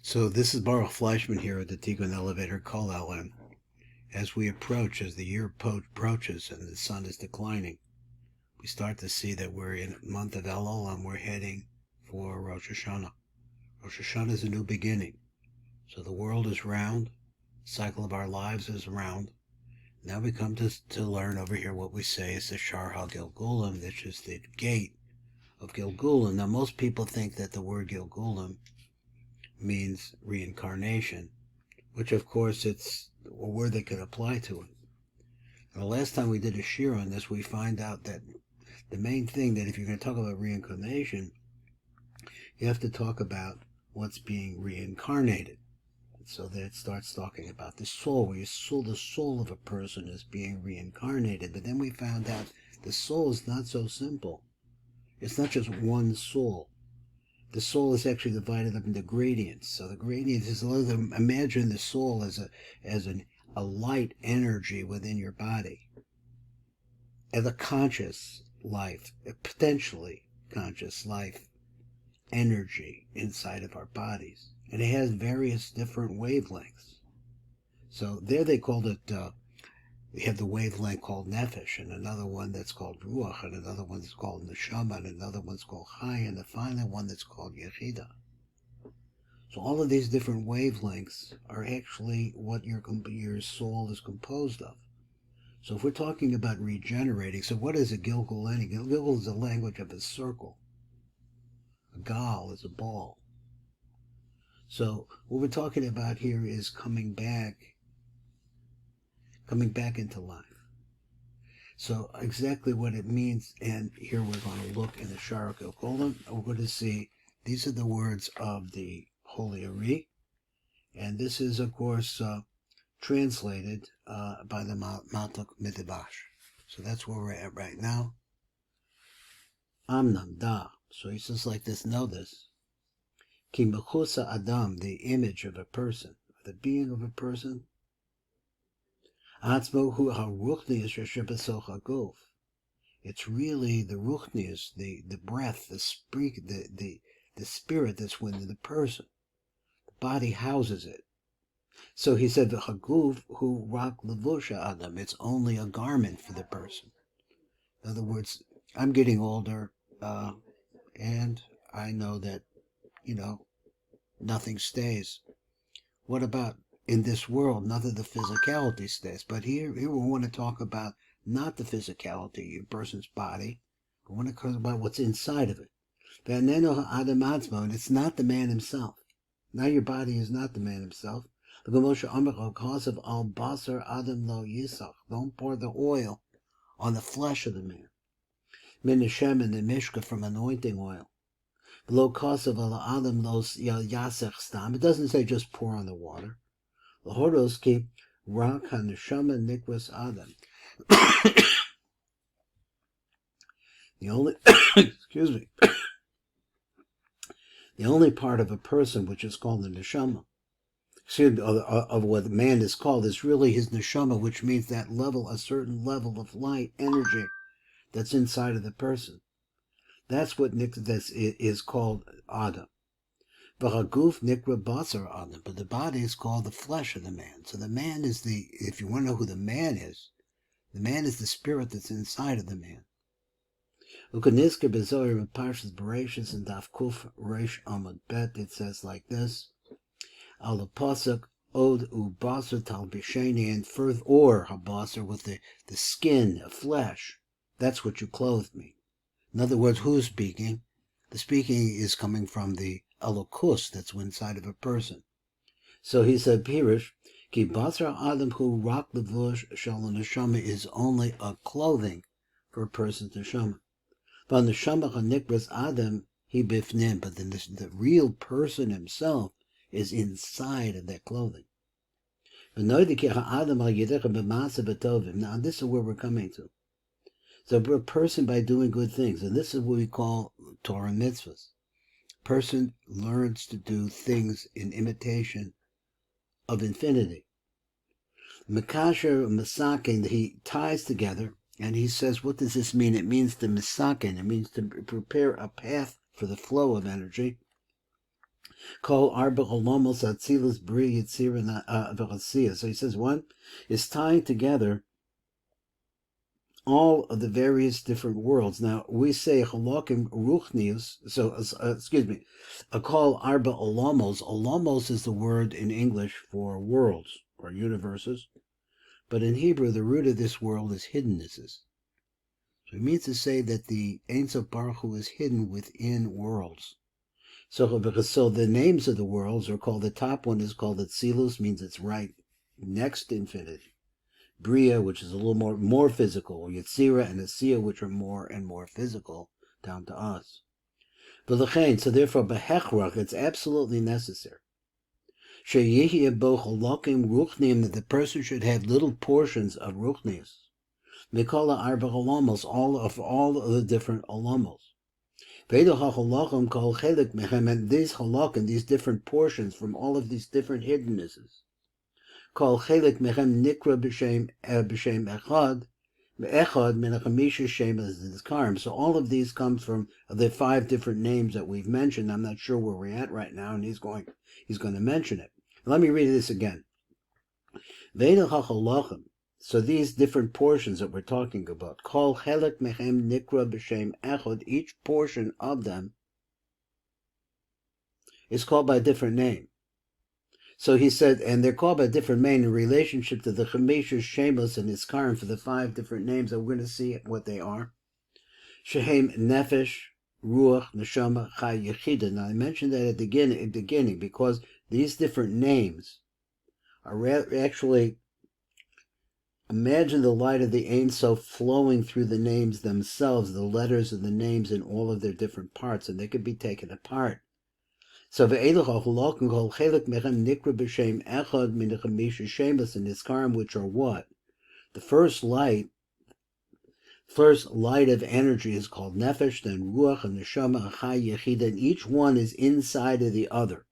So this is Baruch Fleischman here at the Tikkun Elevator Kol LM. As we approach, as the year approaches and the sun is declining, we start to see that we're in the month of Elul and we're heading for Rosh Hashanah. Rosh Hashanah is a new beginning. So the world is round, the cycle of our lives is round. Now we come to learn over here what we say is the Shaar Hagilgulim, which is the gate of Hagilgulim. Now most people think that the word Hagilgulim means reincarnation, which of course it's a word that could apply to it. And the last time we did a Shaar on this, we find out that the main thing that if you're going to talk about reincarnation, you have to talk about what's being reincarnated. So that it starts talking about the soul, where the soul of a person is being reincarnated. But then we found out the soul is not so simple. It's not just one soul. The soul is actually divided up into gradients. So the gradients is, imagine the soul as a light energy within your body, as a conscious life, a potentially conscious life energy inside of our bodies. And it has various different wavelengths. So there they called it, we have the wavelength called nefesh, and another one that's called ruach, and another one that's called neshama, and another one's called chai, and the final one that's called yechida. So all of these different wavelengths are actually what your soul is composed of. So if we're talking about regenerating, so what is a Gilgul? Gilgul is the language of a circle. A gal is a ball. So what we're talking about here is coming back into life. So exactly what it means, and here we're going to look in the Shaar Hagilgulim. We're going to see these are the words of the Holy ARI, and this is of course translated by the Maltuk Midrash. So that's where we're at right now. Amnam da. So he says like this, know this. Ki mechusa adam, the image of a person, the being of a person. Atzmo hu haruchnius shebesol haguf. It's really the ruchnius, the breath, the spirit that's within the person. The body houses it. So he said the haguf hu rak levusha adam. It's only a garment for the person. In other words, I'm getting older, and I know that, nothing stays. What about in this world? None of the physicality stays. But here we want to talk about not the physicality, a person's body. We want to talk about what's inside of it. And it's not the man himself. Now your body is not the man himself. Because of al basar adam lo yisach. Don't pour the oil on the flesh of the man. Min Hashem and the mishka from anointing oil. Lo kasav al adam lo yasech stam. It doesn't say just pour on the water. L'hodos ki rak haneshama nikras adam. The only excuse me. The only part of a person which is called the neshama, of what man is called, is really his neshama, which means that level, a certain level of light, energy that's inside of the person. That's what is called Adam. V'haguf nikra basar Adam, but the body is called the flesh of the man. So the man is if you want to know who the man is the spirit that's inside of the man. Ukaniska bezoyer in Parshas Bereshis and Daf Kuf Reish Amud Bet, it says like this: Al pasuk od u basar tal bisheni, and further or habasar, with the skin of flesh. That's what you clothed me. In other words, who's speaking? The speaking is coming from the elokus that's inside of a person. So he said, Pirush, ki basar adam hu rak levush shel neshama, is only a clothing for a person's neshama. But neshama hanikras adam he bifnim, but then the real person himself is inside of that clothing. Now this is where we're coming to. So a person, by doing good things, and this is what we call Torah mitzvahs. Person learns to do things in imitation of infinity. Mekasher Masakin, he ties together, and he says, what does this mean? It means to Masakin, it means to prepare a path for the flow of energy. Kol arba olomos atzilus bri yitzira v'chasiya. So he says one is tying together all of the various different worlds. Now we say halakim ruchnius. So excuse me, a kol arba olomos. Olomos is the word in English for worlds or universes, but in Hebrew the root of this world is hiddennesses. So it means to say that the Ein Sof Baruch Hu is hidden within worlds. So the names of the worlds are called, the top one is called Atzilus, means it's right next to infinity. Bria, which is a little more physical, Yetzira and Asiya, which are more and more physical, down to us. So therefore, Behechrach, it's absolutely necessary. Sheyihi bo cholokim ruchnim, that the person should have little portions of ruchnius. Mikola arba olamos, all of the different olamos. And these halakim, these different portions from all of these different hiddennesses, called chelik mechem nikra b'shem echad min hachamisha shem azkarim. So all of these comes from the 5 different names that we've mentioned. I'm not sure where we're at right now, and he's going to mention it. Let me read this again. Veda hachalachim. So these different portions that we're talking about, kol chelik mechem nikra b'shem echad, each portion of them is called by a different name. So he said, and they're called by a different name in relationship to the Chamesha, Shemos, and Iskarim for the 5 different names that we're going to see what they are. Shehem Nefesh, Ruach, Neshama, Chai, Yechida. Now I mentioned that at the beginning because these different names are actually, imagine the light of the Ein Sof flowing through the names themselves, the letters of the names in all of their different parts, and they could be taken apart. So ve'elach kol chelik mechem nikra b'shem echad min hachamisha shemus and iskarim, which are what? The first light of energy is called nefesh, then ruach and neshama, chai, yechida, and each one is inside of the other.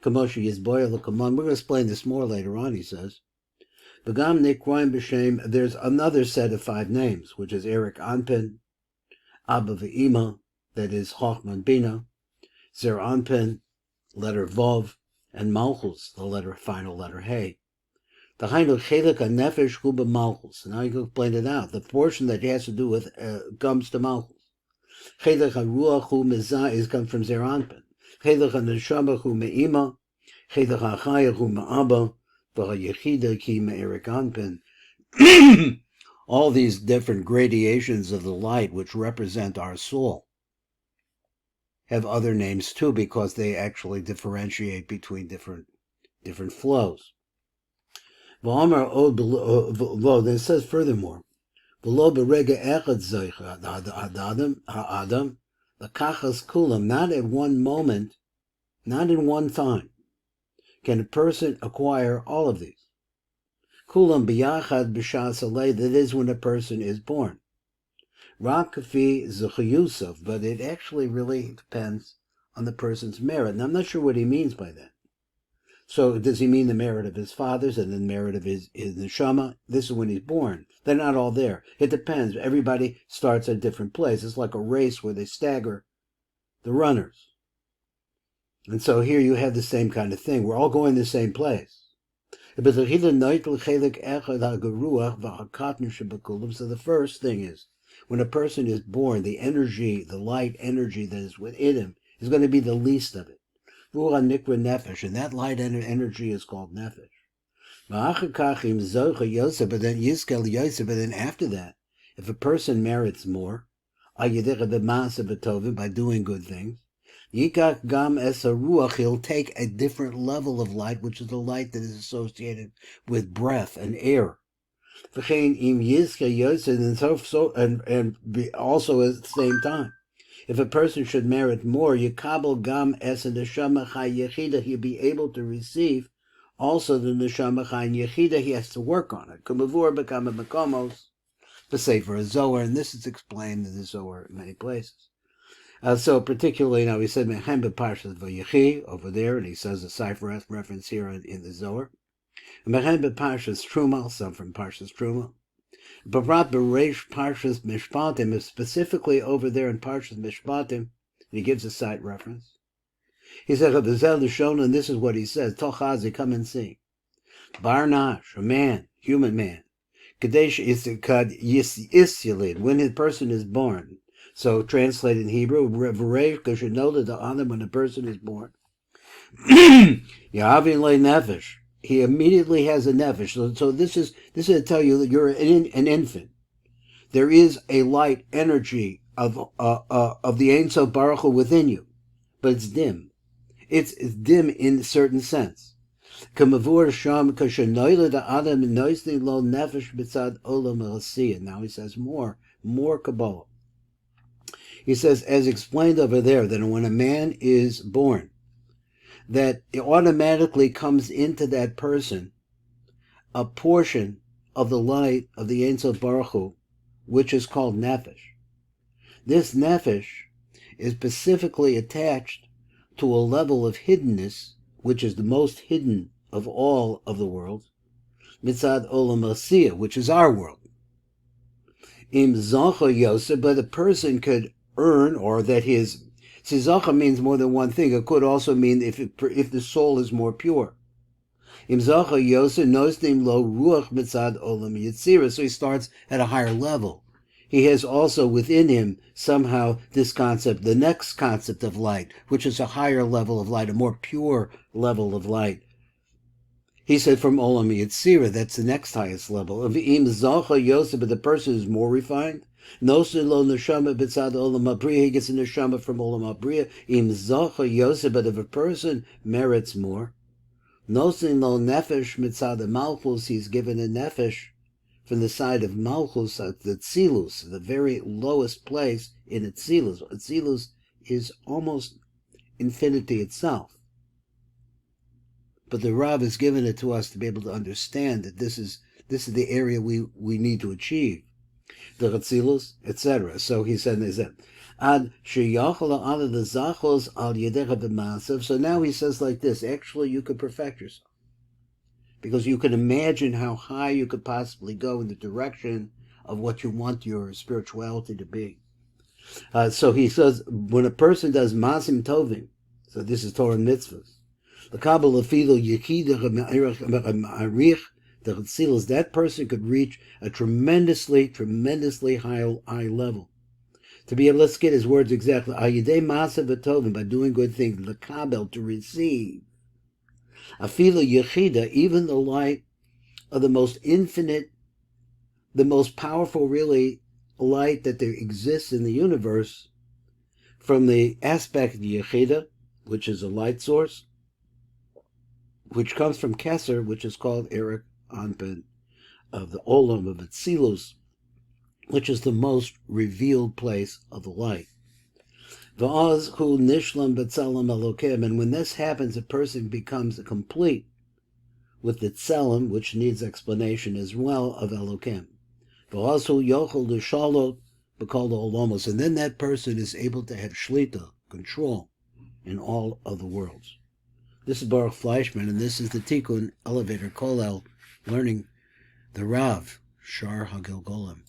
Kamosha yizboya l'kamon. We're going to explain this more later on, he says. Begam nikroim b'shem, there's another set of 5 names, which is Eric Anpin, Abba ve'ima, that is Chochman Bina, Zer Anpin, letter Vov, and Malchus, the final letter Hey. The Hainu Chelik HaNefesh Hu B'Malchus. Now you can explain it out. The portion that has to do with comes to Malchus. Chelik HaRuach Hu Mizah comes from Zer Anpin. Chelik HaNeshama Hu Me'ima. Chelik HaChaya Hu Me'abba. V'Hayechida Ki Me'erik Anpin. All these different gradations of the light which represent our soul have other names too, because they actually differentiate between different flows. Then it says furthermore, not at one moment, not in one time, can a person acquire all of these. Kulam b'yachad b'shas alei, that is when a person is born. Rakafi Zuchayusov, but it actually really depends on the person's merit. And I'm not sure what he means by that. So does he mean the merit of his fathers and the merit of his neshama? This is when he's born. They're not all there. It depends. Everybody starts at a different place. It's like a race where they stagger the runners. And so here you have the same kind of thing. We're all going to the same place. So the first thing is, when a person is born, the energy, the light energy that is within him is going to be the least of it. And that light energy is called nefesh. But then after that, if a person merits more, by doing good things, he'll take a different level of light, which is the light that is associated with breath and air. And also at the same time, if a person should merit more, Yikabel Gam Es Neshama Chai Yechida, he'll be able to receive also the Neshama Chai Yechida. He has to work on it. Kumavur Bekama Makomos, the Sefer Zohar, and this is explained in the Zohar in many places. So particularly now he said Mechem B'Parshas Vayechi over there, and he says the Sefer reference here in the Zohar. Mechem B'Parshas Truma, some from Parshas Truma. B'Rat B'Reish Parshas Mishpatim, specifically over there in Parshas Mishpatim, he gives a site reference. He said, and this is what he says, Tochazi, come and see. Barnash, a man, human man. Kadesh Isyalid, when a person is born. So translated in Hebrew, because you know that the honor when a person is born. Yahavin le nefesh. He immediately has a nefesh. So this is to tell you that you're an infant. There is a light energy of the Ein Sof Baruch Hu within you, but it's dim. It's dim in a certain sense. Now he says more Kabbalah. He says, as explained over there, that when a man is born, that it automatically comes into that person a portion of the light of the Ein Sof Baruch Hu, which is called nefesh. This nefesh is specifically attached to a level of hiddenness, which is the most hidden of all of the world, mitzad olam asiyah, which is our world. Im zacha yosef, but a person could earn, or that his zacha means more than one thing. It could also mean if the soul is more pure. Im zacha yosef nosnim lo ruach mitzad olam yitzira, so he starts at a higher level. He has also within him somehow this concept, the next concept of light, which is a higher level of light, a more pure level of light. He said from Olam Yitzira, that's the next highest level. Of Im Zacha Yosef, but the person is more refined. Nosin lo neshama b'tzad Olam Abriya, he gets a neshama from Olam Abriya. Im Zacha Yosef, but if a person merits more. Nosin lo nefesh mitzad Malchus, he's given a nefesh from the side of Malchus, the Tzilus, the very lowest place in Tzilus. Tzilus is almost infinity itself. But the Rav has given it to us to be able to understand that this is the area we need to achieve. The Tzilus, etc. So he said, Ad sheyachal ala the zachos al yedecha b'masav. So now he says like this, actually you could perfect yourself. Because you can imagine how high you could possibly go in the direction of what you want your spirituality to be. So he says, when a person does masim tovim, so this is Torah and mitzvahs, the Kabbalah filo yechidach ma'arich the Chitzilas, that person could reach a tremendously high level. To be able, let's get his words exactly, ayidei masim v'tovim, by doing good things, the Kabbalah, to receive. Afila Yechida, even the light of the most infinite, the most powerful really light that there exists in the universe, from the aspect of Yechida, which is a light source, which comes from Keser, which is called Eric Anpen, of the Olam of Atzilus, which is the most revealed place of the light. And when this happens, a person becomes complete with the tzelem, which needs explanation as well, of Elokim. And then that person is able to have shlita, control, in all of the worlds. This is Baruch Fleischman, and this is the Tikkun Elevator Kollel, learning the Rav, Shaar Hagilgulim.